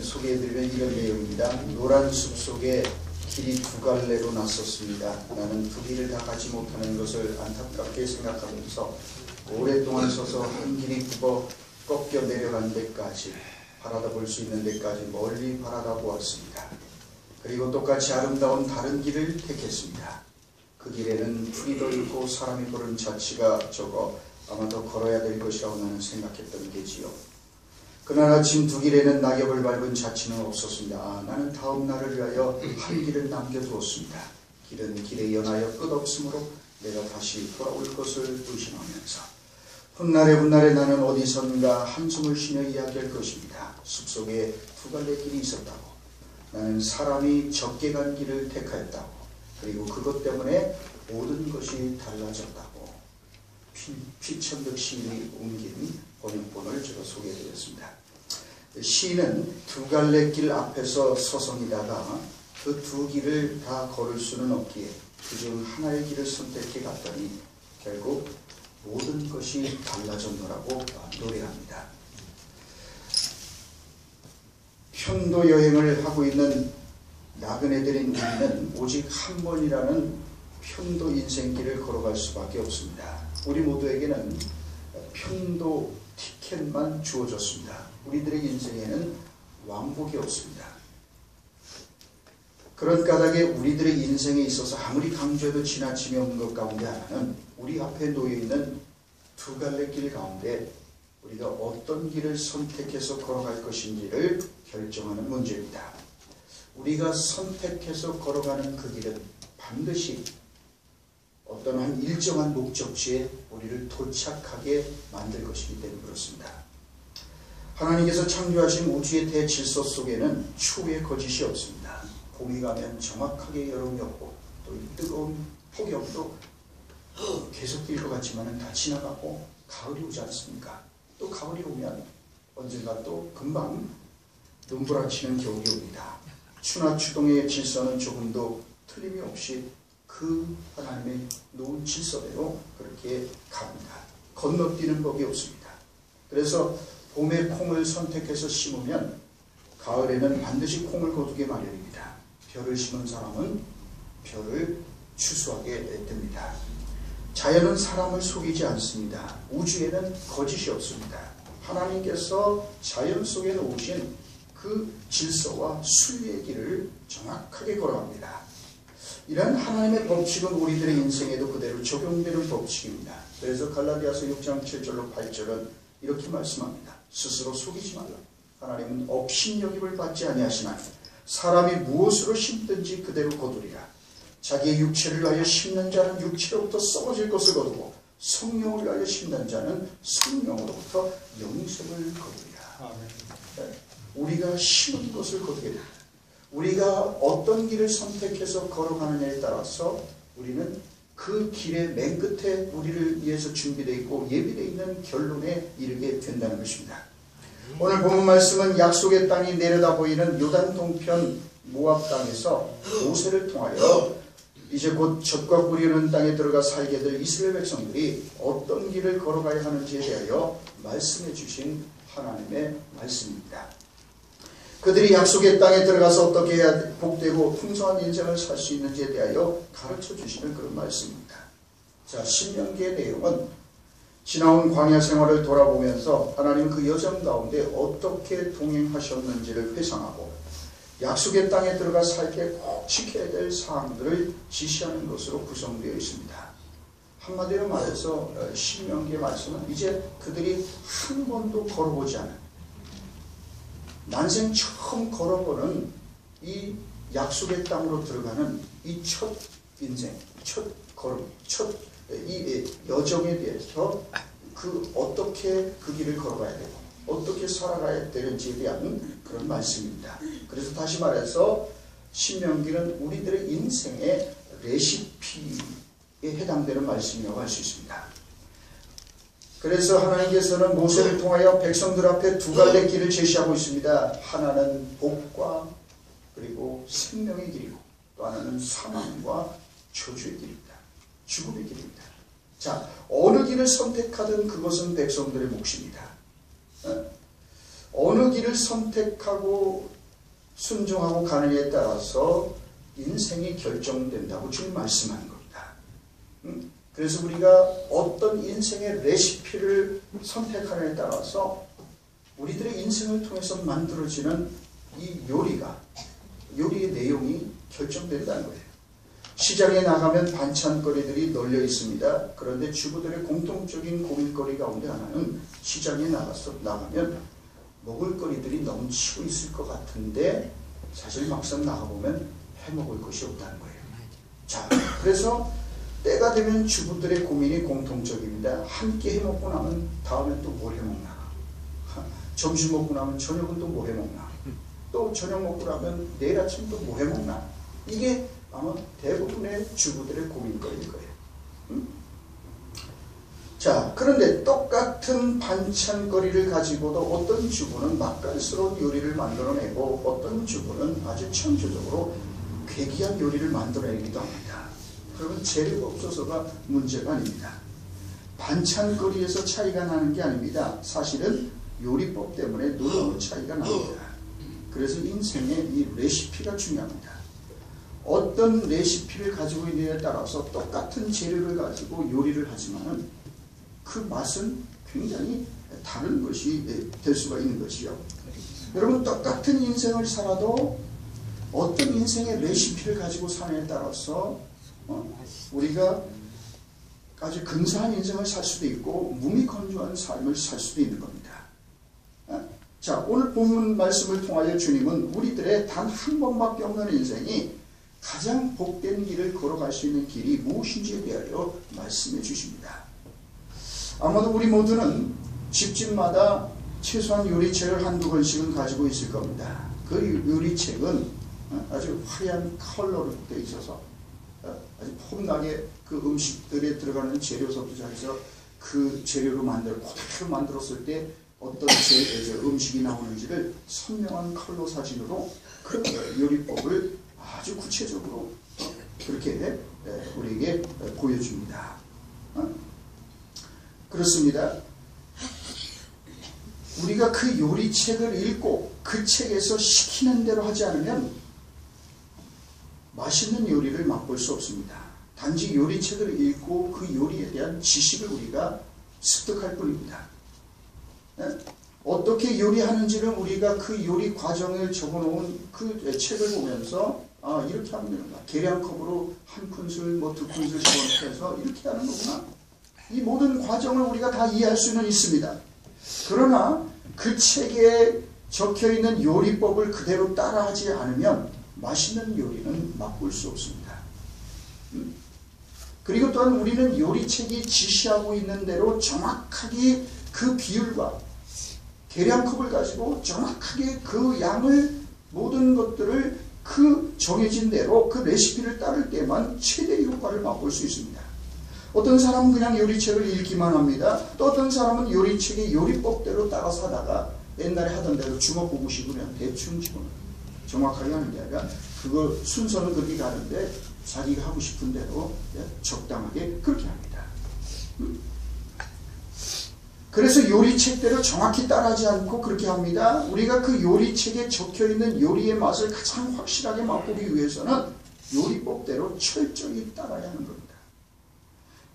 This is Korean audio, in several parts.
오늘 소개해드리는 이런 내용입니다. 노란 숲 속에 길이 두 갈래로 났었습니다. 나는 두 길을 다 가지 못하는 것을 안타깝게 생각하면서 오랫동안 서서 한 길이 굽어 꺾여 내려간 데까지, 바라다 볼 수 있는 데까지 멀리 바라다 보았습니다. 그리고 똑같이 아름다운 다른 길을 택했습니다. 그 길에는 풀이도 있고 사람이 걸은 자취가 적어 아마 더 걸어야 될 것이라고 나는 생각했던 게지요. 그날 아침 두 길에는 낙엽을 밟은 자취는 없었습니다. 나는 다음 날을 위하여 한 길을 남겨두었습니다. 길은 길에 연하여 끝없으므로 내가 다시 돌아올 것을 의심하면서 훗날에 나는 어디선가 한숨을 쉬며 이야기할 것입니다. 숲속에 두 갈래 길이 있었다고, 나는 사람이 적게 간 길을 택하였다고, 그리고 그것 때문에 모든 것이 달라졌다고 피천득 시인이 옮긴 번역본을 제가 소개해드렸습니다. 시인은 두 갈래 길 앞에서 서성이다가 그 두 길을 다 걸을 수는 없기에 그중 하나의 길을 선택해 갔더니 결국 모든 것이 달라졌노라고 노래합니다. 편도 여행을 하고 있는 나그네들인 우리는 오직 한 번이라는 편도 인생길을 걸어갈 수밖에 없습니다. 우리 모두에게는 편도 티켓만 주어졌습니다. 우리들의 인생에는 왕복이 없습니다. 그런 까닭에 우리들의 인생에 있어서 아무리 강조해도 지나침이 없는 것 가운데 하나는 우리 앞에 놓여있는 두 갈래 길 가운데 우리가 어떤 길을 선택해서 걸어갈 것인지를 결정하는 문제입니다. 우리가 선택해서 걸어가는 그 길은 반드시 어떤 한 일정한 목적지에 우리를 도착하게 만들 것이기 때문에 그렇습니다. 하나님께서 창조하신 우주의 대질서 속에는 추후의 거짓이 없습니다. 봄이 가면 정확하게 여름이 없고 또 이 뜨거운 폭염도 계속될 것 같지만 다 지나가고 가을이 오지 않습니까? 또 가을이 오면 언젠가 또 금방 눈부라치는 겨울이 옵니다. 추나 추동의 질서는 조금도 틀림이 없이 그 하나님의 놓은 질서대로 그렇게 갑니다. 건너뛰는 법이 없습니다. 그래서 봄에 콩을 선택해서 심으면 가을에는 반드시 콩을 거두게 마련입니다. 벼를 심은 사람은 벼를 추수하게 됩니다. 자연은 사람을 속이지 않습니다. 우주에는 거짓이 없습니다. 하나님께서 자연 속에 놓으신 그 질서와 순리의 길을 정확하게 걸어갑니다. 이런 하나님의 법칙은 우리들의 인생에도 그대로 적용되는 법칙입니다. 그래서 갈라디아서 6장 7절로 8절은 이렇게 말씀합니다. 스스로 속이지 말라. 하나님은 업신여김을 받지 아니하시나니 사람이 무엇으로 심든지 그대로 거두리라. 자기의 육체를 위하여 심는 자는 육체로부터 썩어질 것을 거두고 성령을 위하여 심는 자는 성령으로부터 영생을 거두리라. 네. 우리가 심은 것을 거두게 됩니다. 우리가 어떤 길을 선택해서 걸어가느냐에 따라서 우리는 그 길의 맨 끝에 우리를 위해서 준비되어 있고 예비되어 있는 결론에 이르게 된다는 것입니다. 오늘 본문 말씀은 약속의 땅이 내려다 보이는 요단 동편 모압 땅에서 모세를 통하여 이제 곧 젖과 꿀이 흐르는 땅에 들어가 살게 될 이스라엘 백성들이 어떤 길을 걸어가야 하는지에 대하여 말씀해 주신 하나님의 말씀입니다. 그들이 약속의 땅에 들어가서 어떻게 해야 복되고 풍성한 인생을 살 수 있는지에 대하여 가르쳐 주시는 그런 말씀입니다. 자, 신명기의 내용은 지나온 광야 생활을 돌아보면서 하나님 그 여정 가운데 어떻게 동행하셨는지를 회상하고 약속의 땅에 들어가 살 때 꼭 지켜야 될 사항들을 지시하는 것으로 구성되어 있습니다. 한마디로 말해서 신명기의 말씀은 이제 그들이 한 번도 걸어보지 않은, 난생 처음 걸어보는 이 약속의 땅으로 들어가는 이 첫 인생, 첫 걸음, 첫 이 여정에 대해서 그 어떻게 그 길을 걸어가야 되고 어떻게 살아가야 되는지에 대한 그런 말씀입니다. 그래서 다시 말해서 신명기는 우리들의 인생의 레시피에 해당되는 말씀이라고 할 수 있습니다. 그래서 하나님께서는 모세를 통하여 백성들 앞에 두 갈래 길을 제시하고 있습니다. 하나는 복과 그리고 생명의 길이고 또 하나는 사망과 저주의 길입니다. 죽음의 길입니다. 자, 어느 길을 선택하든 그것은 백성들의 몫입니다. 어느 길을 선택하고 순종하고 가느냐에 따라서 인생이 결정된다고 주님 말씀하는 겁니다. 그래서 우리가 어떤 인생의 레시피를 선택하느냐에 따라서 우리들의 인생을 통해서 만들어지는 이 요리의 내용이 결정된다는 거예요. 시장에 나가면 반찬거리들이 널려 있습니다. 그런데 주부들의 공통적인 고민거리 가운데 하나는 시장에 나가면 먹을거리들이 넘치고 있을 것 같은데 사실 막상 나가보면 해먹을 것이 없다는 거예요. 자, 그래서 때가 되면 주부들의 고민이 공통적입니다. 함께 해먹고 나면 다음에 또 뭘 해먹나? 점심 먹고 나면 저녁은 또 뭐 해먹나? 또 저녁 먹고 나면 내일 아침 또 뭐 해먹나? 이게 아마 대부분의 주부들의 고민거리일 거예요. 자, 그런데 똑같은 반찬거리를 가지고도 어떤 주부는 맛깔스러운 요리를 만들어내고 어떤 주부는 아주 창조적으로 괴기한 요리를 만들어내기도 합니다. 그러면 재료가 없어서가 문제가 아닙니다. 반찬거리에서 차이가 나는 게 아닙니다. 사실은 요리법 때문에 놀라운 차이가 납니다. 그래서 인생의 이 레시피가 중요합니다. 어떤 레시피를 가지고 있느냐에 따라서 똑같은 재료를 가지고 요리를 하지만은 그 맛은 굉장히 다른 것이 될 수가 있는 것이요. 여러분, 똑같은 인생을 살아도 어떤 인생의 레시피를 가지고 사느냐에 따라서 우리가 아주 근사한 인생을 살 수도 있고 무미건조한 삶을 살 수도 있는 겁니다. 자, 오늘 본문 말씀을 통하여 주님은 우리들의 단 한 번밖에 없는 인생이 가장 복된 길을 걸어갈 수 있는 길이 무엇인지에 대하여 말씀해 주십니다. 아마도 우리 모두는 집집마다 최소한 요리책을 한두 권씩은 가지고 있을 겁니다. 그 요리책은 아주 화려한 컬러로 되어 있어서 아주 폼나게 그 음식들에 들어가는 재료서부터 해서 그 재료로 그대로 만들었을 때 어떤 음식이 나오는지를 선명한 컬러 사진으로 그 요리법을 아주 구체적으로 그렇게 우리에게 보여줍니다. 그렇습니다. 우리가 그 요리책을 읽고 그 책에서 시키는 대로 하지 않으면 맛있는 요리를 맛볼 수 없습니다. 단지 요리책을 읽고 그 요리에 대한 지식을 우리가 습득할 뿐입니다. 어떻게 요리하는지를 우리가 그 요리 과정을 적어놓은 그 책을 보면서 이렇게 하면 되는구나. 계량컵으로 한 큰술, 두 큰술 집어넣어서 이렇게 하는 거구나. 이 모든 과정을 우리가 다 이해할 수는 있습니다. 그러나 그 책에 적혀있는 요리법을 그대로 따라하지 않으면 맛있는 요리는 맛볼 수 없습니다. 그리고 또한 우리는 요리책이 지시하고 있는 대로 정확하게 그 비율과 계량컵을 가지고 정확하게 그 양을 모든 것들을 그 정해진 대로 그 레시피를 따를 때만 최대의 효과를 맛볼 수 있습니다. 어떤 사람은 그냥 요리책을 읽기만 합니다. 또 어떤 사람은 요리책의 요리법대로 따라서 하다가 옛날에 하던 대로 주먹구구식으로 그냥 대충 집어넣어요. 정확하게 하는 게 아니라 그거 순서는 그렇게 가는데 자기가 하고 싶은 대로 적당하게 그렇게 합니다. 그래서 요리책대로 정확히 따라하지 않고 그렇게 합니다. 우리가 그 요리책에 적혀있는 요리의 맛을 가장 확실하게 맛보기 위해서는 요리법대로 철저히 따라야 하는 겁니다.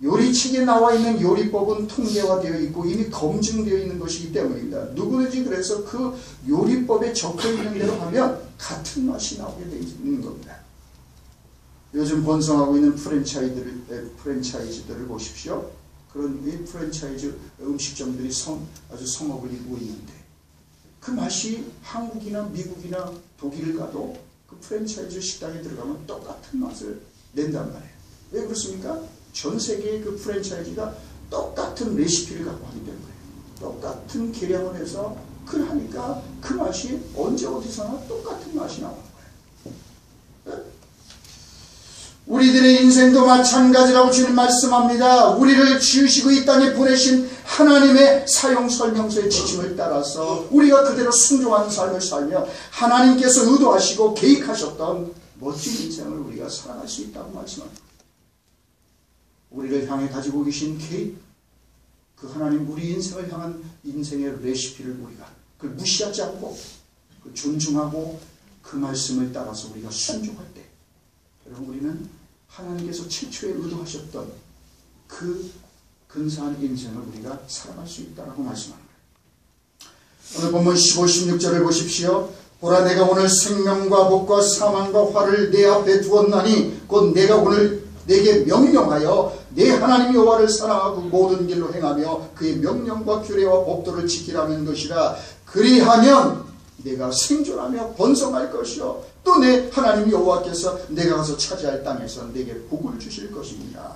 요리책에 나와 있는 요리법은 통계화되어 있고 이미 검증되어 있는 것이기 때문입니다. 누구든지 그래서 그 요리법에 적혀있는 대로 하면 같은 맛이 나오게 되어 있는 겁니다. 요즘 번성하고 있는 프랜차이즈들을 보십시오. 그런 이 프랜차이즈 음식점들이 아주 성업을 이루고 있는데 그 맛이 한국이나 미국이나 독일을 가도 그 프랜차이즈 식당에 들어가면 똑같은 맛을 낸단 말이에요. 왜 그렇습니까? 전 세계의 그 프랜차이즈가 똑같은 레시피를 갖고 하기 때문에 똑같은 계량을 해서 그걸 하니까 그 맛이 언제 어디서나 똑같은 맛이 나오는 거예요. 우리들의 인생도 마찬가지라고 주님 말씀합니다. 우리를 지으시고 이 땅에 보내신 하나님의 사용 설명서의 지침을 따라서 우리가 그대로 순종하는 삶을 살며 하나님께서 의도하시고 계획하셨던 멋진 인생을 우리가 살아갈 수 있다고 말씀합니다. 우리를 향해 가지고 계신 계획, 그 하나님 우리 인생을 향한 인생의 레시피를 우리가 그걸 무시하지 않고 존중하고 그 말씀을 따라서 우리가 순종할 때 여러분 우리는 하나님께서 최초에 의도하셨던 그 근사한 인생을 우리가 살아갈 수 있다라고 말씀합니다. 오늘 본문 15, 16절을 보십시오. 보라 내가 오늘 생명과 복과 사망과 화를 내 앞에 두었나니 곧 내가 오늘 내게 명령하여 내 하나님 여호와를 사랑하고 모든 길로 행하며 그의 명령과 규례와 법도를 지키라는 것이라. 그리하면 내가 생존하며 번성할 것이요 또 내 하나님 여호와께서 내가 가서 차지할 땅에서 내게 복을 주실 것입니다.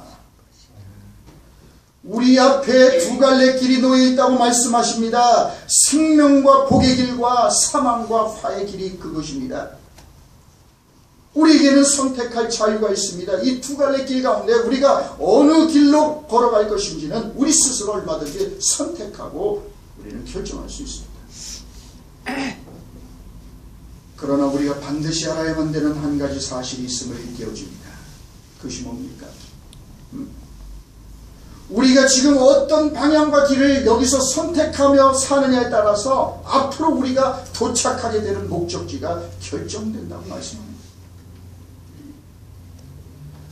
우리 앞에 두 갈래 길이 놓여 있다고 말씀하십니다. 생명과 복의 길과 사망과 화의 길이 그것입니다. 우리에게는 선택할 자유가 있습니다. 이 두 갈래 길 가운데 우리가 어느 길로 걸어갈 것인지는 우리 스스로 얼마든지 선택하고 우리는 결정할 수 있습니다. 그러나 우리가 반드시 알아야만 되는 한 가지 사실이 있음을 일깨워줍니다. 그것이 뭡니까? 우리가 지금 어떤 방향과 길을 여기서 선택하며 사느냐에 따라서 앞으로 우리가 도착하게 되는 목적지가 결정된다고 말씀합니다.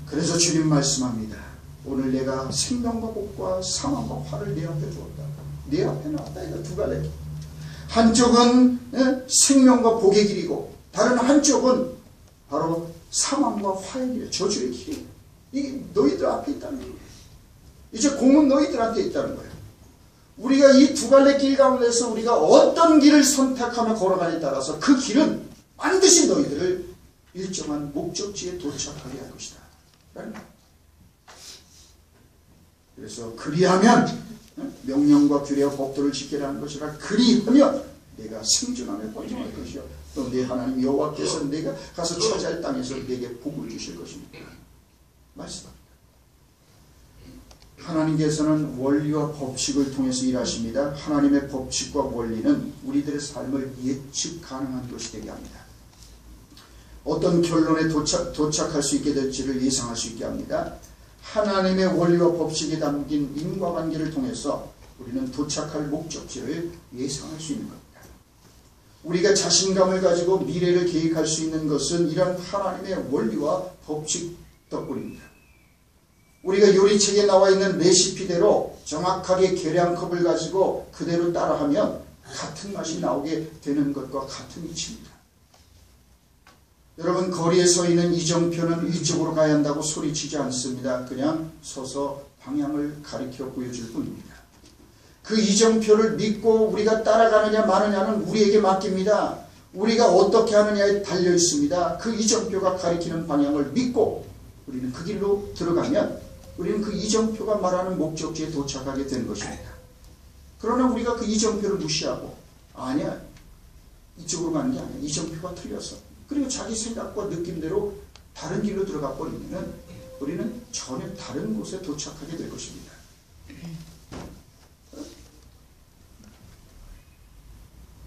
그래서 주님 말씀합니다. 오늘 내가 생명과 복과 사망과 화를 내 앞에 두었다. 내 앞에 놨다. 이거 두 갈래 길. 한쪽은 생명과 복의 길이고 다른 한쪽은 바로 사망과 화의 길, 저주의 길이에요. 이게 너희들 앞에 있다는 거예요. 이제 공은 너희들한테 있다는 거예요. 우리가 이 두 갈래 길 가운데서 우리가 어떤 길을 선택하며 걸어가냐에 따라서 그 길은 반드시 너희들을 일정한 목적지에 도착하게 할 것이다. 그래서 그리하면 명령과 규례와 법도를 지키라는 것이라. 그리하면 내가 생존하며 번성할 것이요 또 내 하나님 여호와께서 내가 가서 차지할 땅에서 내게 복을 주실 것입니다. 말씀합니다. 하나님께서는 원리와 법칙을 통해서 일하십니다. 하나님의 법칙과 원리는 우리들의 삶을 예측 가능한 것이 되게 합니다. 어떤 결론에 도착할 수 있게 될지를 예상할 수 있게 합니다. 하나님의 원리와 법칙이 담긴 인과관계를 통해서 우리는 도착할 목적지를 예상할 수 있는 겁니다. 우리가 자신감을 가지고 미래를 계획할 수 있는 것은 이런 하나님의 원리와 법칙 덕분입니다. 우리가 요리책에 나와 있는 레시피대로 정확하게 계량컵을 가지고 그대로 따라하면 같은 맛이 나오게 되는 것과 같은 이치입니다. 여러분 거리에 서 있는 이정표는 이쪽으로 가야 한다고 소리치지 않습니다. 그냥 서서 방향을 가리켜 보여줄 뿐입니다. 그 이정표를 믿고 우리가 따라가느냐 마느냐는 우리에게 맡깁니다. 우리가 어떻게 하느냐에 달려 있습니다. 그 이정표가 가리키는 방향을 믿고 우리는 그 길로 들어가면 우리는 그 이정표가 말하는 목적지에 도착하게 되는 것입니다. 그러나 우리가 그 이정표를 무시하고 아니야 이쪽으로 가는 게 아니야 이정표가 틀렸어 그리고 자기 생각과 느낌대로 다른 길로 들어가 버리면 우리는 전혀 다른 곳에 도착하게 될 것입니다.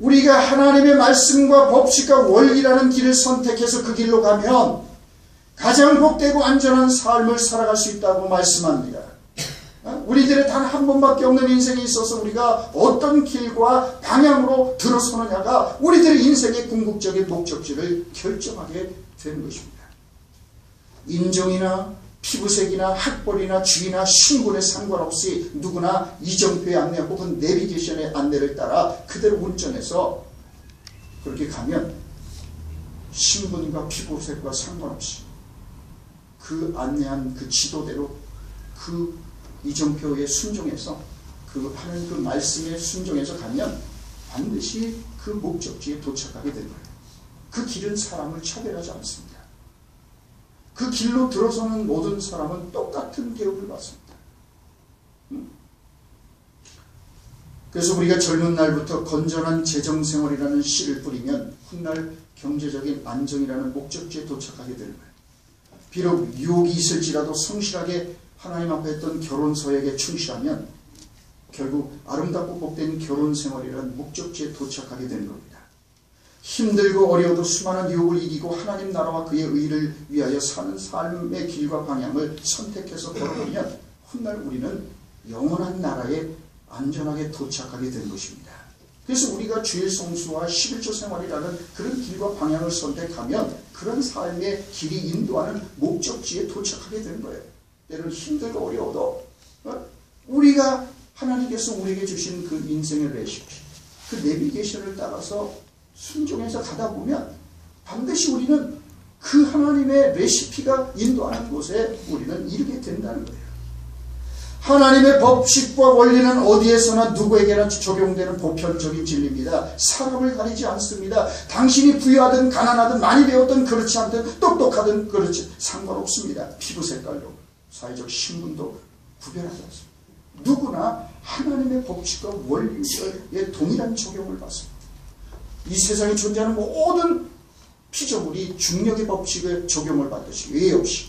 우리가 하나님의 말씀과 법칙과 원리라는 길을 선택해서 그 길로 가면 가장 복되고 안전한 삶을 살아갈 수 있다고 말씀합니다. 우리들의 단 한 번밖에 없는 인생에 있어서 우리가 어떤 길과 방향으로 들어서느냐가 우리들의 인생의 궁극적인 목적지를 결정하게 되는 것입니다. 인종이나 피부색이나 학벌이나 주의나 신분에 상관없이 누구나 이정표의 안내 혹은 내비게이션의 안내를 따라 그대로 운전해서 그렇게 가면 신분과 피부색과 상관없이 그 안내한 그 지도대로 그 이정표에 순종해서 그 하는 그 말씀에 순종해서 가면 반드시 그 목적지에 도착하게 되는 거예요. 그 길은 사람을 차별하지 않습니다. 그 길로 들어서는 모든 사람은 똑같은 대우를 받습니다. 그래서 우리가 젊은 날부터 건전한 재정생활이라는 씨를 뿌리면 훗날 경제적인 안정이라는 목적지에 도착하게 되는 거예요. 비록 유혹이 있을지라도 성실하게 하나님 앞에 했던 결혼서약에 충실하면 결국 아름답고 복된 결혼생활이라는 목적지에 도착하게 되는 겁니다. 힘들고 어려워도 수많은 유혹을 이기고 하나님 나라와 그의 의를 위하여 사는 삶의 길과 방향을 선택해서 걸어보면 훗날 우리는 영원한 나라에 안전하게 도착하게 되는 것입니다. 그래서 우리가 주일 성수와 11조 생활이라는 그런 길과 방향을 선택하면 그런 삶의 길이 인도하는 목적지에 도착하게 되는 거예요. 때로는 힘들고 어려워도 우리가 하나님께서 우리에게 주신 그 인생의 레시피, 그 내비게이션을 따라서 순종해서 가다 보면 반드시 우리는 그 하나님의 레시피가 인도하는 곳에 우리는 이르게 된다는 거예요. 하나님의 법칙과 원리는 어디에서나 누구에게나 적용되는 보편적인 진리입니다. 사람을 가리지 않습니다. 당신이 부유하든 가난하든 많이 배웠든 그렇지 않든 똑똑하든 그렇지 상관없습니다. 피부 색깔도 사회적 신분도 구별하지 않습니다. 누구나 하나님의 법칙과 원리에 동일한 적용을 받습니다. 이 세상에 존재하는 모든 피조물이 중력의 법칙에 적용을 받듯이 예외 없이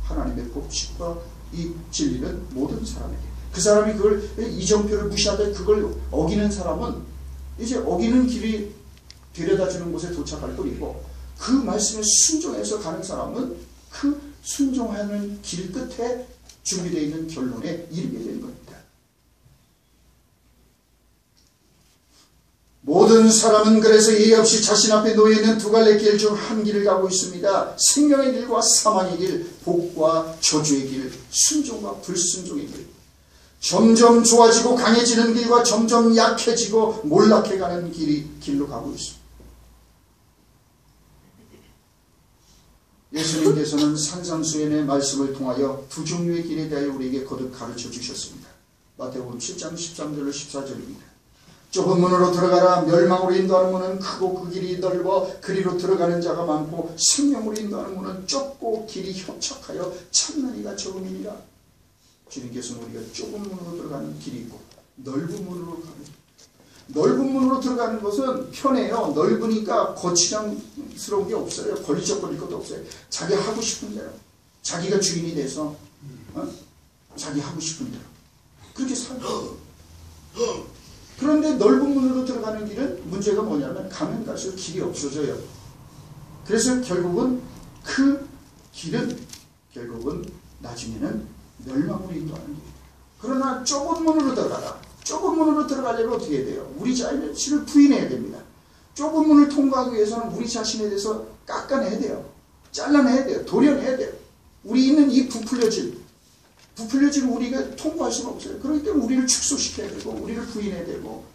하나님의 법칙과 이 진리는 모든 사람에게, 그 사람이 그걸 이정표를 무시하되 그걸 어기는 사람은 이제 어기는 길이 데려다주는 곳에 도착할 뿐이고, 그 말씀에 순종해서 가는 사람은 그 순종하는 길 끝에 준비되어 있는 결론에 이르게 되는 겁니다. 모든 사람은 그래서 예의 없이 자신 앞에 놓여있는 두 갈래 길 중 한 길을 가고 있습니다. 생명의 길과 사망의 길, 복과 저주의 길, 순종과 불순종의 길. 점점 좋아지고 강해지는 길과 점점 약해지고 몰락해가는 길로 가고 있습니다. 예수님께서는 산상수훈의 말씀을 통하여 두 종류의 길에 대하여 우리에게 거듭 가르쳐 주셨습니다. 마태복음 7장 13절로 14절입니다. 좁은 문으로 들어가라. 멸망으로 인도하는 문은 크고 그 길이 넓어 그리로 들어가는 자가 많고, 생명으로 인도하는 문은 좁고 길이 협착하여 찾는 이가 적음이니라. 주님께서는 우리가 좁은 문으로 들어가는 길이 있고 넓은 문으로 가는, 넓은 문으로 들어가는 것은 편해요. 넓으니까 거치장스러운 게 없어요. 걸리적거릴 것도 없어요. 자기 하고 싶은 대로, 자기가 주인이 돼서 자기 하고 싶은 대로 그렇게 살아요. 그런데 넓은 문으로 들어가는 길은 문제가 뭐냐면 가면 갈수록 길이 없어져요. 그래서 결국은 그 길은 나중에는 멸망으로 인도하는 길이에요. 그러나 좁은 문으로 들어가라. 좁은 문으로 들어가려면 어떻게 해야 돼요? 우리 자신을 부인해야 됩니다. 좁은 문을 통과하기 위해서는 우리 자신에 대해서 깎아내야 돼요. 잘라내야 돼요. 도려내야 돼요. 우리 있는 이 부풀려진 우리가 통과할 수가 없어요. 그렇기 때문에 우리를 축소시켜야 되고, 우리를 부인해야 되고,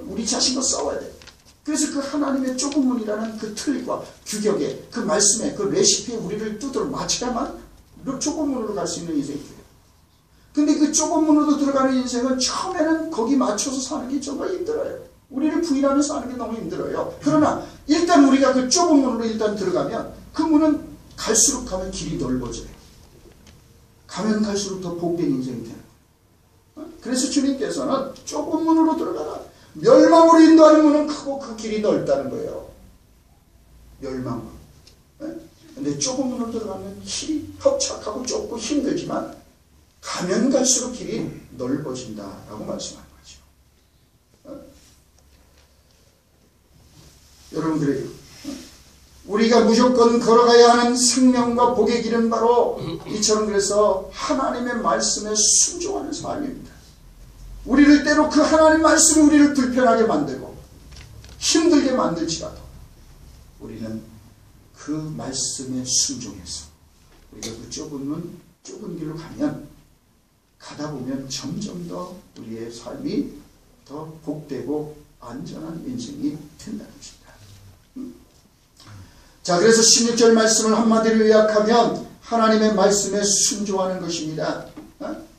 우리 자신과 싸워야 돼요. 그래서 그 하나님의 좁은 문이라는 그 틀과 규격에, 그 말씀에, 그 레시피에 우리를 두드려 맞춰야만 좁은 문으로 갈 수 있는 인생이 돼요. 근데 그 좁은 문으로 들어가는 인생은 처음에는 거기 맞춰서 사는 게 정말 힘들어요. 우리를 부인하면서 사는 게 너무 힘들어요. 그러나 일단 우리가 그 좁은 문으로 일단 들어가면 그 문은 갈수록 가면 길이 넓어져요. 가면 갈수록 더 복된 인생이 되는 거예요. 그래서 주님께서는 좁은 문으로 들어가라. 멸망으로 인도하는 문은 크고 그 길이 넓다는 거예요. 멸망. 근데 좁은 문으로 들어가면 길이 협착하고 좁고 힘들지만 가면 갈수록 길이 넓어진다라고 말씀하는 거죠. 여러분, 그래요. 우리가 무조건 걸어가야 하는 생명과 복의 길은 바로 이처럼 그래서 하나님의 말씀에 순종하는 삶입니다. 우리를 때로 그 하나님 말씀이 우리를 불편하게 만들고 힘들게 만들지라도 우리는 그 말씀에 순종해서 우리가 그 좁은 길로 가다 보면 점점 더 우리의 삶이 더 복되고 안전한 인생이 된다는 것입니다. 자, 그래서 16절 말씀을 한마디로 요약하면 하나님의 말씀에 순종하는 것입니다.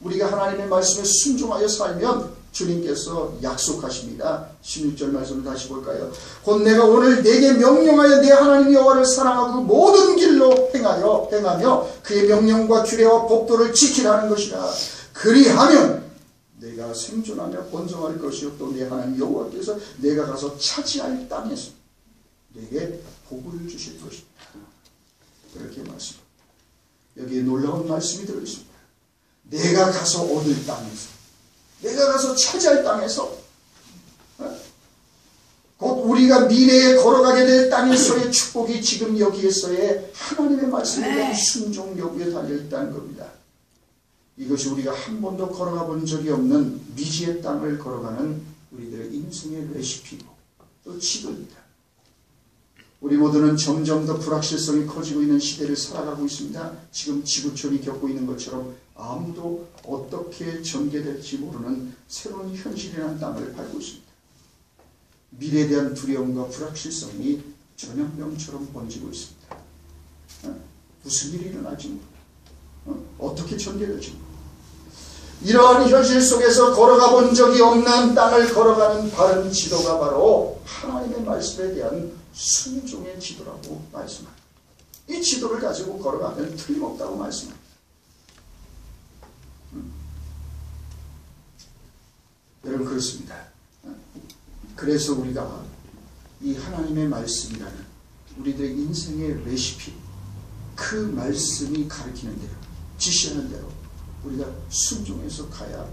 우리가 하나님의 말씀에 순종하여 살면 주님께서 약속하십니다. 16절 말씀을 다시 볼까요? 곧 내가 오늘 내게 명령하여 내 하나님 여호와를 사랑하고 모든 길로 행하며 그의 명령과 규례와 법도를 지키라는 것이라. 그리하면 내가 생존하며 번성할 것이요 또 내 하나님 여호와께서 내가 가서 차지할 땅에서 내게 복을 주실 것입니다. 그렇게 말씀합니다. 여기에 놀라운 말씀이 들어있습니다. 내가 가서 얻을 땅에서, 내가 가서 차지할 땅에서, 곧 우리가 미래에 걸어가게 될 땅에서의 축복이 지금 여기에서의 하나님의 말씀에 대한 순종 여부에 달려있다는 겁니다. 이것이 우리가 한 번도 걸어가 본 적이 없는 미지의 땅을 걸어가는 우리들의 인생의 레시피고 또 지도입니다. 우리 모두는 점점 더 불확실성이 커지고 있는 시대를 살아가고 있습니다. 지금 지구촌이 겪고 있는 것처럼 아무도 어떻게 전개될지 모르는 새로운 현실이라는 땅을 밟고 있습니다. 미래에 대한 두려움과 불확실성이 전염병처럼 번지고 있습니다. 무슨 일이 일어날지 모르고 어떻게 전개될지 모르고 이러한 현실 속에서 걸어가 본 적이 없는 땅을 걸어가는 바른 지도가 바로 하나님의 말씀에 대한 순종의 지도라고 말씀합니다. 이 지도를 가지고 걸어가면 틀림없다고 말씀합니다. 여러분 그렇습니다. 그래서 우리가 이 하나님의 말씀이라는 우리들의 인생의 레시피, 그 말씀이 가르치는 대로, 지시하는 대로 우리가 순종해서 가야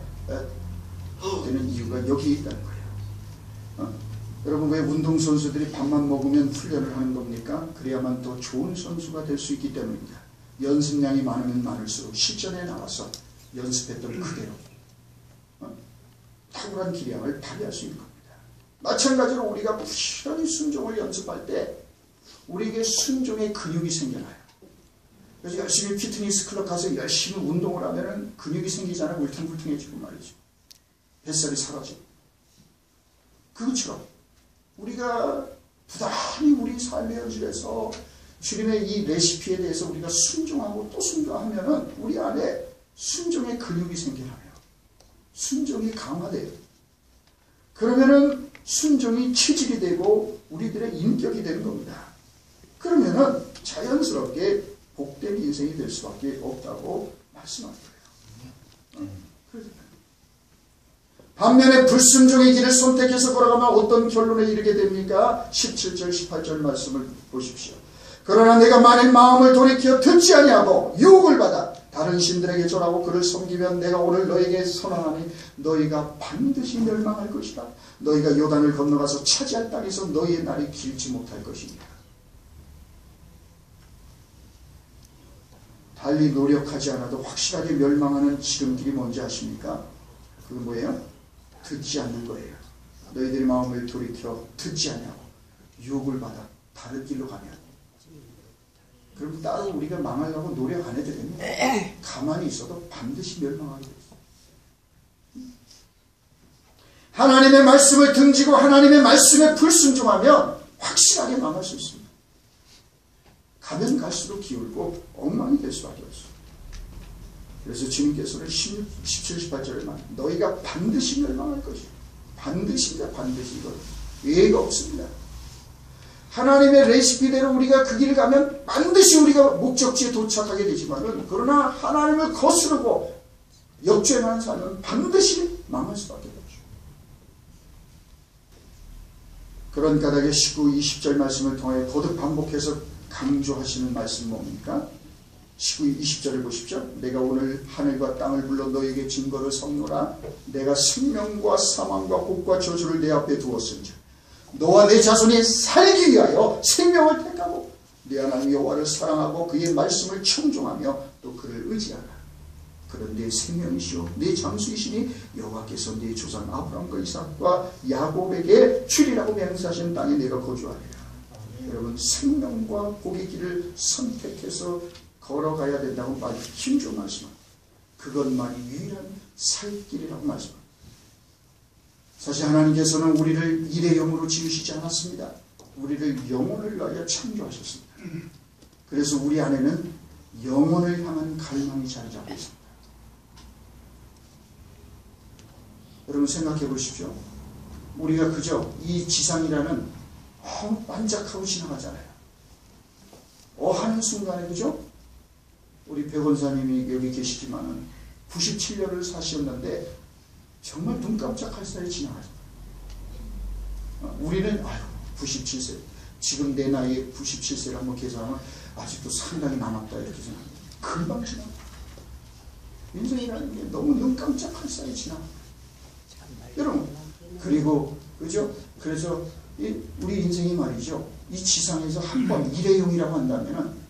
되는 이유가 여기에 있다는 거예요. 여러분 왜 운동선수들이 밥만 먹으면 훈련을 하는 겁니까? 그래야만 더 좋은 선수가 될 수 있기 때문입니다. 연습량이 많으면 많을수록 실전에 나가서 연습했던 그대로 탁월한 기량을 발휘할 수 있는 겁니다. 마찬가지로 우리가 부지런히 순종을 연습할 때 우리에게 순종의 근육이 생겨나요. 그래서 열심히 피트니스 클럽 가서 열심히 운동을 하면 근육이 생기잖아요. 울퉁불퉁해지고 말이죠. 뱃살이 사라지고. 그것처럼 우리가 부단히 우리 삶의 현실에서 주님의 이 레시피에 대해서 우리가 순종하고 또 순종하면은 우리 안에 순종의 근육이 생겨나요. 순종이 강화돼요. 그러면은 순종이 체질이 되고 우리들의 인격이 되는 겁니다. 그러면은 자연스럽게 복된 인생이 될 수밖에 없다고 말씀하는 거예요. 반면에 불순종의 길을 선택해서 걸어가면 어떤 결론에 이르게 됩니까? 17절 18절 말씀을 보십시오. 그러나 내가 만일 마음을 돌이켜 듣지 아니하고 유혹을 받아 다른 신들에게 절하고 그를 섬기면 내가 오늘 너에게 선언하니 너희가 반드시 멸망할 것이다. 너희가 요단을 건너가서 차지할 땅에서 너희의 날이 길지 못할 것이니라. 달리 노력하지 않아도 확실하게 멸망하는 지름길이 뭔지 아십니까? 그건 뭐예요? 듣지 않는 거예요. 너희들이 마음을 돌이켜 듣지 않냐고 유혹을 받아 다른 길로 가면 그럼 따로 우리가 망하려고 노력 안 해도 됩니다. 가만히 있어도 반드시 멸망하게 돼 있어요. 하나님의 말씀을 등지고 하나님의 말씀에 불순종하면 확실하게 망할 수 있습니다. 가면 갈수록 기울고 엉망이 될 수밖에 없어요. 그래서 주님께서는 17, 18절에만 너희가 반드시 멸망할 것이다. 반드시입니다. 반드시 이건 예의가 없습니다. 하나님의 레시피대로 우리가 그 길을 가면 반드시 우리가 목적지에 도착하게 되지만은 그러나 하나님을 거스르고 역죄하는 삶은 반드시 망할 수밖에 없죠. 그런 까닭에 19, 20절 말씀을 통해 거듭 반복해서 강조하시는 말씀이 뭡니까? 19, 20절을 보십시오. 내가 오늘 하늘과 땅을 불러 너에게 증거를 섞노라. 내가 생명과 사망과 복과 저주를 내 앞에 두었은즉 너와 내 자손이 살기 위하여 생명을 택하고 내 하나님 여호와를 사랑하고 그의 말씀을 청종하며 또 그를 의지하라. 그는 내 생명이시오 내 장수이시니 여호와께서 내 조상 아브라함과 이삭과 야곱에게 주리라고 맹세하신 땅에 내가 거주하리라. 여러분 생명과 복의 길을 선택해서 걸어가야 된다고 힘주어 말씀합니다. 그것만이 유일한 살 길이라고 말씀합니다. 사실 하나님께서는 우리를 일회용으로 지으시지 않았습니다. 우리를 영혼을 위하여 창조하셨습니다. 그래서 우리 안에는 영혼을 향한 갈망이 자리 잡고 있습니다. 여러분 생각해 보십시오. 우리가 그저 이 지상이라는 반짝하고 지나가잖아요. 하는 순간에 그죠? 우리 배 권사님이 여기 계시지만은 97년을 사셨는데 정말 눈 깜짝할 사이에 지나가죠. 우리는 97세 지금 내 나이에 97세를 한번 계산하면 아직도 상당히 남았다 이렇게 생각합니다. 금방 지나가. 인생이라는 게 너무 눈 깜짝할 사이에 지나가. 여러분 그리고 그죠? 그래서 우리 인생이 말이죠. 이 지상에서 한 번 일회용이라고 한다면은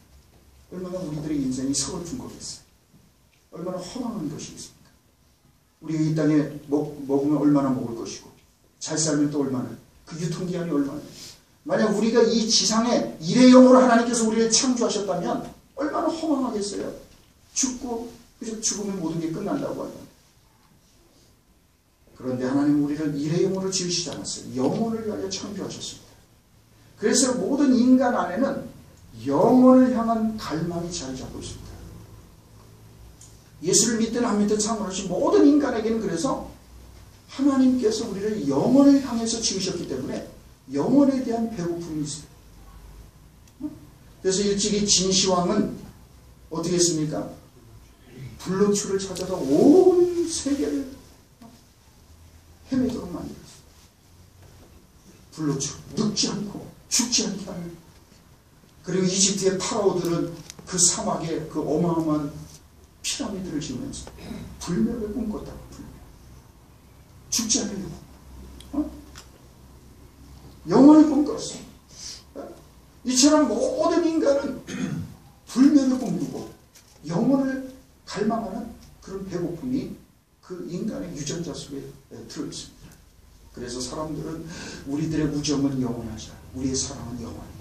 얼마나 우리들의 인생이 서글픈 거겠어요. 얼마나 허망한 것이겠습니까? 우리가 이 땅에 먹으면 얼마나 먹을 것이고 잘 살면 또 얼마나? 그 유통기한이 얼마나? 만약 우리가 이 지상에 일회용으로 하나님께서 우리를 창조하셨다면 얼마나 허망하겠어요? 죽고 죽으면 모든 게 끝난다고 하죠. 그런데 하나님 우리를 일회용으로 지으시지 않았어요. 영혼을 위하여 창조하셨습니다. 그래서 모든 인간 안에는 영혼을 향한 갈망이 자리 잡고 있습니다. 예수를 믿든 안 믿든 상관없이 모든 인간에게는 그래서 하나님께서 우리를 영혼을 향해서 지으셨기 때문에 영혼에 대한 배고픔이 있어요. 그래서 일찍이 진시황은 어떻게 했습니까? 불로초를 찾아서 온 세계를 헤매도록 만들었어요. 불로초, 늙지 않고 죽지 않게 하는. 그리고 이집트의 파라오들은 그 사막에 그 어마어마한 피라미드를 지으면서 불멸을 꿈꿨다고. 불멸. 죽지 않으려고. 영원을 꿈꿨어. 이처럼 모든 인간은 불멸을 꿈꾸고 영원을 갈망하는 그런 배고픔이 그 인간의 유전자 속에 들어있습니다. 그래서 사람들은 우리들의 우정은 영원하자. 우리의 사랑은 영원히.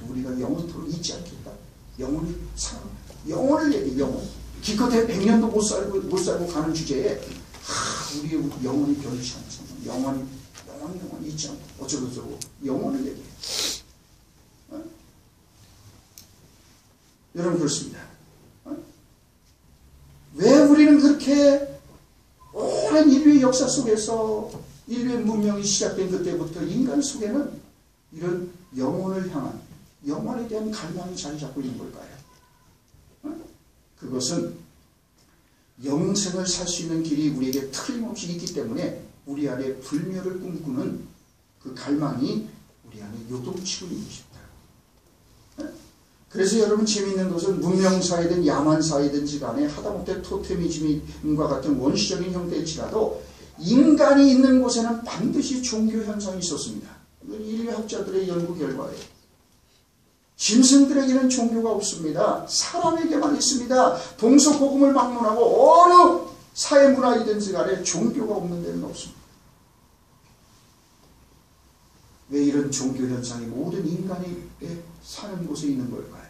우리가 영원토록 잊지 않겠다. 영원히 사랑. 영원을 얘기해. 영원. 기껏해 100년도 못 살고 가는 주제에 우리의 영원히 변치 않잖아. 영원히 잊지 않고 어쩌고저쩌고 영원을 얘기해. 여러분 그렇습니다. 왜 우리는 그렇게 오랜 인류의 역사 속에서 인류의 문명이 시작된 그때부터 인간 속에는 이런 영혼을 향한 영혼에 대한 갈망이 자리 잡고 있는 걸까요? 그것은 영생을 살 수 있는 길이 우리에게 틀림없이 있기 때문에 우리 안에 불멸을 꿈꾸는 그 갈망이 우리 안에 요동치고 있는 것입니다. 그래서 여러분 재미있는 것은 문명사이든 야만사이든지 간에 하다못해 토테미즘과 같은 원시적인 형태일지라도 인간이 있는 곳에는 반드시 종교 현상이 있었습니다. 이건 인류학자들의 연구 결과예요. 짐승들에게는 종교가 없습니다. 사람에게만 있습니다. 동서고금을 막론하고 어느 사회문화이든지 간에 종교가 없는 데는 없습니다. 왜 이런 종교 현상이 모든 인간이 사는 곳에 있는 걸까요?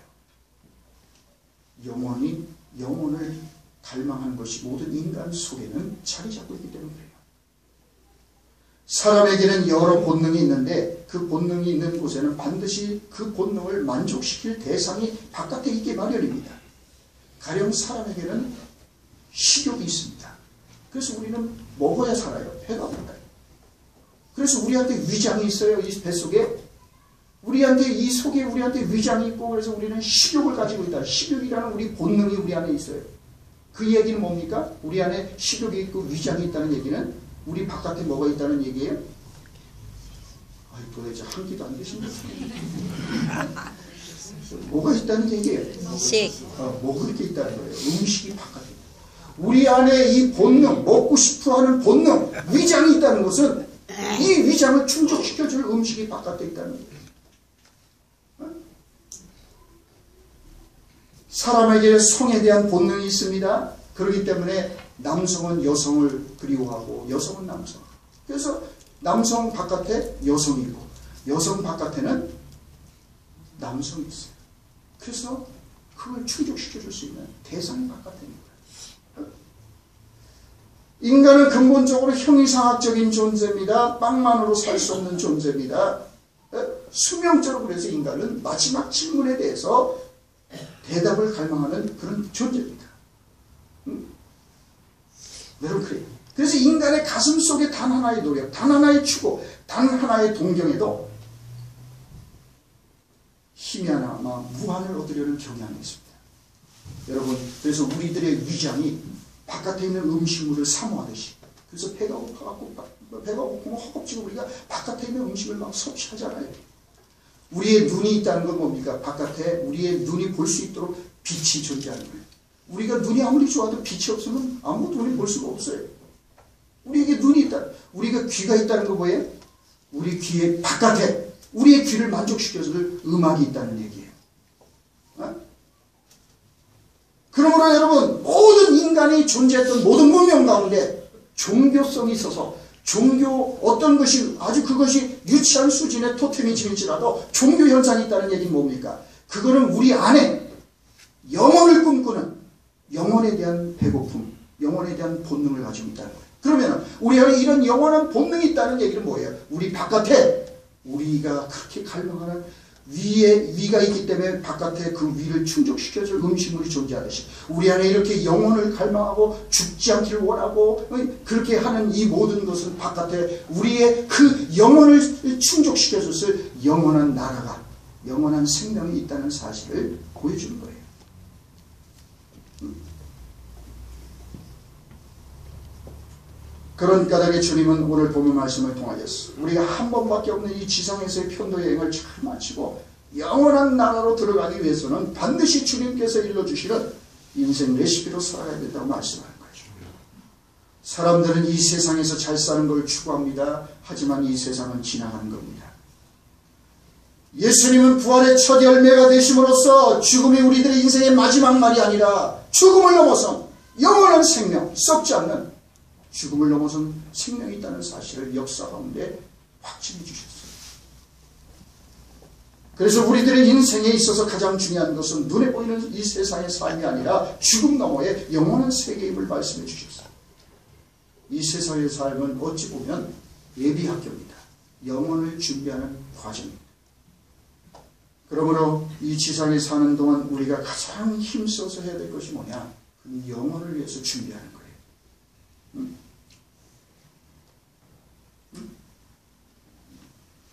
영혼을 갈망하는 것이 모든 인간 속에는 자리 잡고 있기 때문에 그래요. 사람에게는 여러 본능이 있는데 그 본능이 있는 곳에는 반드시 그 본능을 만족시킬 대상이 바깥에 있기 마련입니다. 가령 사람에게는 식욕이 있습니다. 그래서 우리는 먹어야 살아요. 배가 고파요. 그래서 우리한테 위장이 있어요. 이 뱃속에. 우리한테 이 속에 우리한테 위장이 있고 그래서 우리는 식욕을 가지고 있다. 식욕이라는 우리 본능이 우리 안에 있어요. 그 얘기는 뭡니까? 우리 안에 식욕이 있고 위장이 있다는 얘기는 우리 바깥에 뭐가 있다는 얘기예요? 아이 도대체 한 끼도 안 드신 거죠. 뭐가 있다는 얘기예요? 뭐가 이렇게 있다는 거예요? 음식이 바깥에. 우리 안에 이 본능, 먹고 싶어하는 본능, 위장이 있다는 것은 이 위장을 충족시켜줄 음식이 바깥에 있다는 거예요. 사람에게 성에 대한 본능이 있습니다. 그렇기 때문에 남성은 여성을 그리워하고 여성은 남성. 그래서 남성 바깥에 여성이 있고 여성 바깥에는 남성이 있어요. 그래서 그걸 충족시켜줄 수 있는 대상이 바깥에 있는 거예요. 인간은 근본적으로 형이상학적인 존재입니다. 빵만으로 살 수 없는 존재입니다. 수명적으로 그래서 인간은 마지막 질문에 대해서 대답을 갈망하는 그런 존재입니다. 여러분 그래요. 그래서 인간의 가슴 속에 단 하나의 노력, 단 하나의 추구, 단 하나의 동경에도 힘이 하나 아마 무한을 얻으려는 경향이 있습니다. 여러분 그래서 우리들의 위장이 바깥에 있는 음식물을 사모하듯이 그래서 배가 고프면 허겁지겁 우리가 바깥에 있는 음식을 막 섭취하잖아요. 우리의 눈이 있다는 건 뭡니까? 바깥에 우리의 눈이 볼 수 있도록 빛이 존재하는 거예요. 우리가 눈이 아무리 좋아도 빛이 없으면 아무것도 우리 볼 수가 없어요. 우리에게 눈이 있다. 우리가 귀가 있다는 거 뭐예요? 우리 귀의 바깥에 우리의 귀를 만족시켜줄 음악이 있다는 얘기예요. 그러므로 여러분 모든 인간이 존재했던 모든 문명 가운데 종교성이 있어서 종교 어떤 것이 아주 그것이 유치한 수준의 토테미즘일지라도 종교 현상이 있다는 얘기는 뭡니까? 그거는 우리 안에 영혼을 꿈꾸는 영혼에 대한 배고픔, 영혼에 대한 본능을 가지고 있다는 거예요. 그러면 우리 안에 이런 영원한 본능이 있다는 얘기는 뭐예요? 우리 바깥에 우리가 그렇게 갈망하는 위가 있기 때문에 바깥에 그 위를 충족시켜줄 음식물이 존재하듯이 우리 안에 이렇게 영혼을 갈망하고 죽지 않기를 원하고 그렇게 하는 이 모든 것은 바깥에 우리의 그 영혼을 충족시켜줬을 영원한 나라가 영원한 생명이 있다는 사실을 보여주는 거예요. 그런 까닭에 주님은 오늘 본문 말씀을 통하여서 우리가 한 번밖에 없는 이 지상에서의 편도 여행을 잘 마치고 영원한 나라로 들어가기 위해서는 반드시 주님께서 일러주시는 인생 레시피로 살아야 된다고 말씀하는 거죠. 사람들은 이 세상에서 잘 사는 걸 추구합니다. 하지만 이 세상은 지나가는 겁니다. 예수님은 부활의 첫 열매가 되심으로써 죽음이 우리들의 인생의 마지막 말이 아니라 죽음을 넘어선 영원한 생명, 썩지 않는 죽음을 넘어선 생명이 있다는 사실을 역사 가운데 확증해 주셨어요. 그래서 우리들의 인생에 있어서 가장 중요한 것은 눈에 보이는 이 세상의 삶이 아니라 죽음 너머의 영원한 세계임을 말씀해 주셨어요. 이 세상의 삶은 어찌 보면 예비학교입니다. 영혼을 준비하는 과정입니다. 그러므로 이 지상에 사는 동안 우리가 가장 힘써서 해야 될 것이 뭐냐? 그 영혼을 위해서 준비하는 거예요.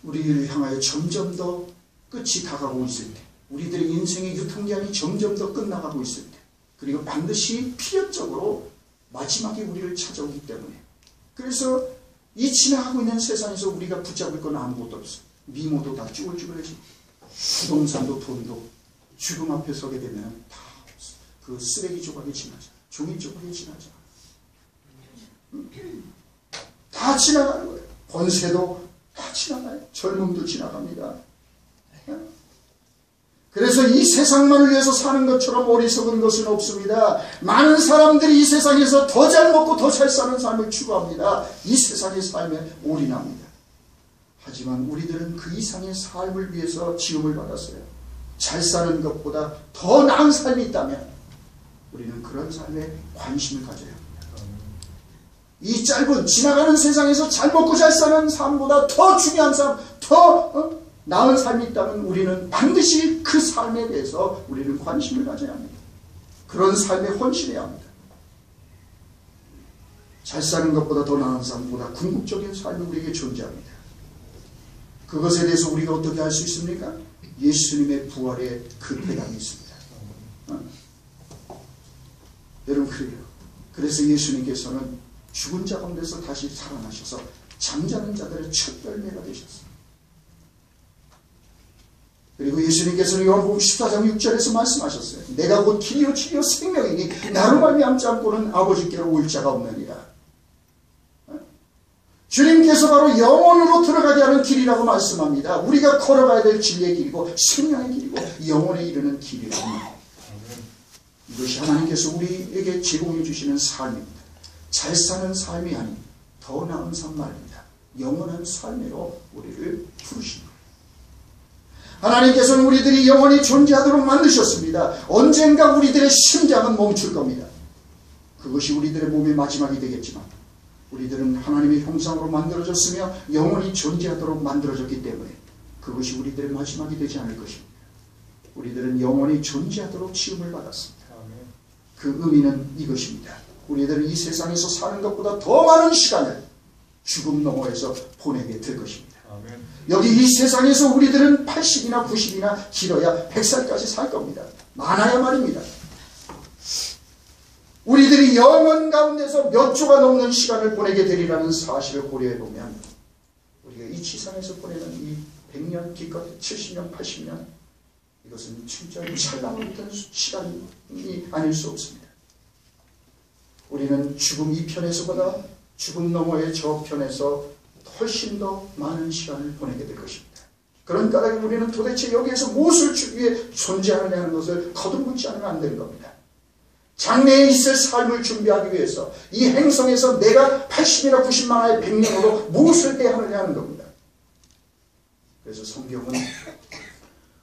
우리를 향하여 점점 더 끝이 다가오고 있을 때, 우리들의 인생의 유통기한이 점점 더 끝나가고 있을 때, 그리고 반드시 필연적으로 마지막에 우리를 찾아오기 때문에, 그래서 이 지나가고 있는 세상에서 우리가 붙잡을 건 아무것도 없어. 미모도 다 쭈글쭈글해지고 부동산도 돈도 죽음 앞에 서게 되면 다 그 쓰레기 조각이 지나자, 종이 조각이 지나자, 다 지나가는 거예요. 권세도 다 지나가요. 젊음도 지나갑니다. 그래서 이 세상만을 위해서 사는 것처럼 어리석은 것은 없습니다. 많은 사람들이 이 세상에서 더 잘 먹고 더 잘 사는 삶을 추구합니다. 이 세상의 삶에 올인합니다. 하지만 우리들은 그 이상의 삶을 위해서 지음을 받았어요. 잘 사는 것보다 더 나은 삶이 있다면 우리는 그런 삶에 관심을 가져야 합니다. 이 짧은 지나가는 세상에서 잘 먹고 잘 사는 삶보다 더 중요한 삶, 더 나은 삶이 있다면 우리는 반드시 그 삶에 대해서 우리는 관심을 가져야 합니다. 그런 삶에 헌신해야 합니다. 잘 사는 것보다 더 나은 삶보다 궁극적인 삶이 우리에게 존재합니다. 그것에 대해서 우리가 어떻게 할 수 있습니까? 예수님의 부활에 그 대답이 있습니다. 여러분 그래요. 그래서 예수님께서는 죽은 자 가운데서 다시 살아나셔서 잠자는 자들의 첫 열매가 되셨어요. 그리고 예수님께서는 요한복음 14장 6절에서 말씀하셨어요. 내가 곧 길이요 진리요 생명이니 나로 말미암지 않고는 아버지께로 올 자가 없느니라. 주님께서 바로 영혼으로 들어가게 하는 길이라고 말씀합니다. 우리가 걸어가야 될 진리의 길이고 생명의 길이고 영혼에 이르는 길이라고 합니다. 이것이 하나님께서 우리에게 제공해 주시는 삶입니다. 잘 사는 삶이 아닌 더 나은 삶 말입니다. 영원한 삶으로 우리를 부르신 거예요. 하나님께서는 우리들이 영원히 존재하도록 만드셨습니다. 언젠가 우리들의 심장은 멈출 겁니다. 그것이 우리들의 몸의 마지막이 되겠지만 우리들은 하나님의 형상으로 만들어졌으며 영원히 존재하도록 만들어졌기 때문에 그것이 우리들의 마지막이 되지 않을 것입니다. 우리들은 영원히 존재하도록 지음을 받았습니다. 그 의미는 이것입니다. 우리들은 이 세상에서 사는 것보다 더 많은 시간을 죽음 너머에서 보내게 될 것입니다. 여기 이 세상에서 우리들은 80이나 90이나 길어야 100살까지 살 겁니다. 많아야 말입니다. 우리들이 영원 가운데서 몇 조가 넘는 시간을 보내게 되리라는 사실을 고려해보면 우리가 이 지상에서 보내는 이 100년, 기껏 70년, 80년 이것은 진짜 잘 남았던 시간이 아닐 수 없습니다. 우리는 죽음 이편에서보다 죽음 너머의 저편에서 훨씬 더 많은 시간을 보내게 될 것입니다. 그런 까닭에 우리는 도대체 여기에서 무엇을 주기 위해 존재하느냐 하는 것을 거듭 묻지 않으면 안 되는 겁니다. 장래에 있을 삶을 준비하기 위해서 이 행성에서 내가 80이나 90만화의 100년으로 무엇을 해야 하느냐 하는 겁니다. 그래서 성경은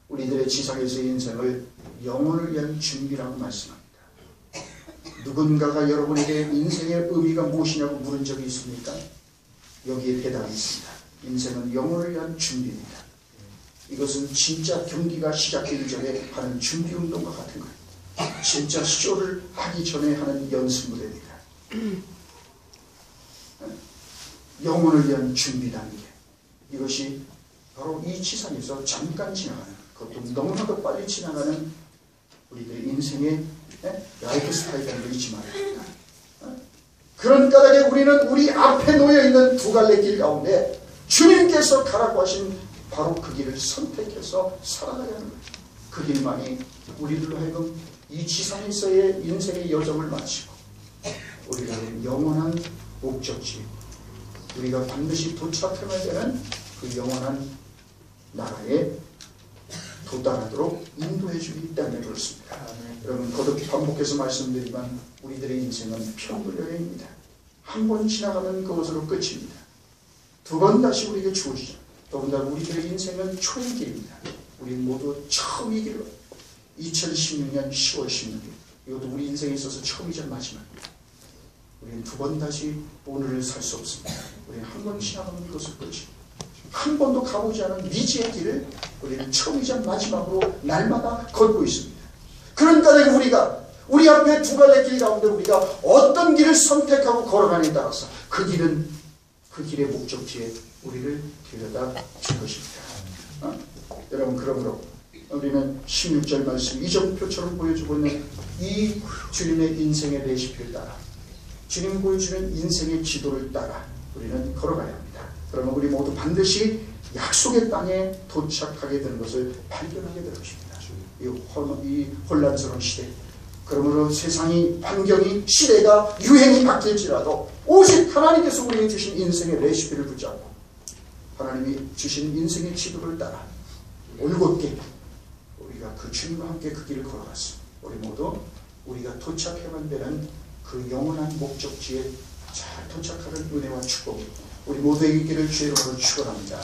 우리들의 지상에서의 인생을 영혼을 위한 준비라고 말씀합니다. 누군가가 여러분에게 인생의 의미가 무엇이냐고 물은 적이 있습니까? 여기에 대답이 있습니다. 인생은 영혼을 위한 준비입니다. 이것은 진짜 경기가 시작되기 전에 하는 준비운동과 같은 거예요. 진짜 쇼를 하기 전에 하는 연습 무대입니다. 영혼을 위한 준비 단계. 이것이 바로 이 지상에서 잠깐 지나가는, 그것도 너무나도 빨리 지나가는 우리들의 인생의 라이프 스타일이라는 걸 잊지 말아야 합니다. 그런 까닭에 우리는 우리 앞에 놓여있는 두 갈래 길 가운데 주님께서 가라고 하신 바로 그 길을 선택해서 살아가야 하는 거예요. 그 길만이 우리들로 하여금 이 지상에서의 인생의 여정을 마치고 우리가 영원한 목적지, 우리가 반드시 도착해야 되는 그 영원한 나라에 도달하도록 인도해 주기 때문에 그렇습니다. 여러분, 거듭 반복해서 말씀드리지만 우리들의 인생은 편불여행입니다. 한 번 지나가면 그것으로 끝입니다. 두 번 다시 우리에게 주어지죠. 더군다나 우리들의 인생은 초의 길입니다. 우리 모두 처음 이 길로 2016년 10월 16일, 이것도 우리 인생에 있어서 처음이자 마지막입니다. 우리는 두 번 다시 오늘을 살 수 없습니다. 우리는 한 번 지나가면 그것을 끝입니다. 한 번도 가보지 않은 미지의 길을 우리는 처음이자 마지막으로 날마다 걷고 있습니다. 그러니까 우리가 우리 앞에 두 갈래 길 가운데 우리가 어떤 길을 선택하고 걸어가느냐에 따라서 그 길은 그 길의 목적지에 우리를 데려다 줄 것입니다. 여러분, 그러므로 우리는 16절 말씀 이정표처럼 보여주고 있는 이 주님의 인생의 레시피를 따라, 주님 보여주는 인생의 지도를 따라 우리는 걸어가야 합니다. 그러면 우리 모두 반드시 약속의 땅에 도착하게 되는 것을 발견하게 될 것입니다. 이 혼란스러운 시대, 그러므로 세상이, 환경이, 시대가, 유행이 바뀔지라도 오직 하나님께서 우리에게 주신 인생의 레시피를 붙잡고 하나님이 주신 인생의 지도를 따라 올곧게 우리가 그 주님과 함께 그 길을 걸어갔어. 우리 모두 우리가 도착해만 되는 그 영원한 목적지에 잘 도착하는 은혜와 축복, 우리 모두에게 있기를 주의 이름으로 축원합니다.